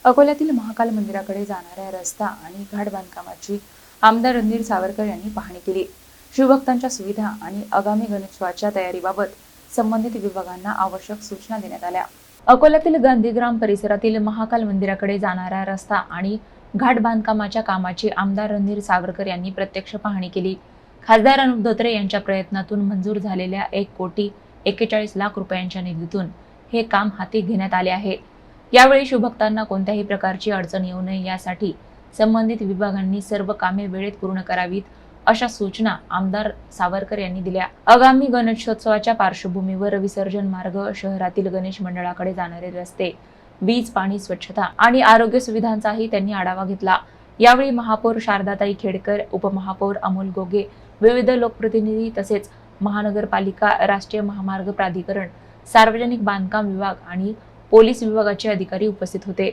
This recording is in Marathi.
अकोल्यातील महाकाल मंदिराकडे जाणाऱ्या रस्ता आणि घाट बांधकामाची आमदार रणधीर सावरकर यांनी पाहणी केली। शिवभक्तांच्या सुविधा आणि आगामी गणेशोत्सवाच्या तयारीबाबत संबंधित विभागांना आवश्यक सूचना देण्यात आल्या। अकोल्यातील गांधीग्राम परिसरातील महाकाल मंदिराकडे जाणारा रस्ता आणि घाट बांधकामाच्या कामाची आमदार रणधीर सावरकर यांनी प्रत्यक्ष पाहणी केली। खासदार अनुप धोत्रे यांच्या प्रयत्नातून मंजूर झालेल्या 1,41,00,000 रुपयांच्या निधीतून हे काम हाती घेण्यात आले आहे। यावेळी शिवभक्तांना कोणत्याही प्रकारची अडचण येऊ नये यासाठी संबंधित विभागांनी सर्व कामे वेळेत पूर्ण करावीत अशा सूचना आमदार सावरकर यांनी दिल्या। आगामी गणेशोत्सवाच्या पार्श्वभूमीवर विसर्जन मार्ग, शहरातील गणेश मंडळाकडे जाणारे रस्ते, वीज, पाणी, स्वच्छता आणि आरोग्य सुविधांचाही त्यांनी आढावा घेतला। यावेळी महापौर शारदाताई खेडकर, उपमहापौर अमोल गोगे, विविध लोकप्रतिनिधी तसेच महानगरपालिका, राष्ट्रीय महामार्ग प्राधिकरण, सार्वजनिक बांधकाम विभाग आणि पोलीस विभागाचे अधिकारी उपस्थित होते।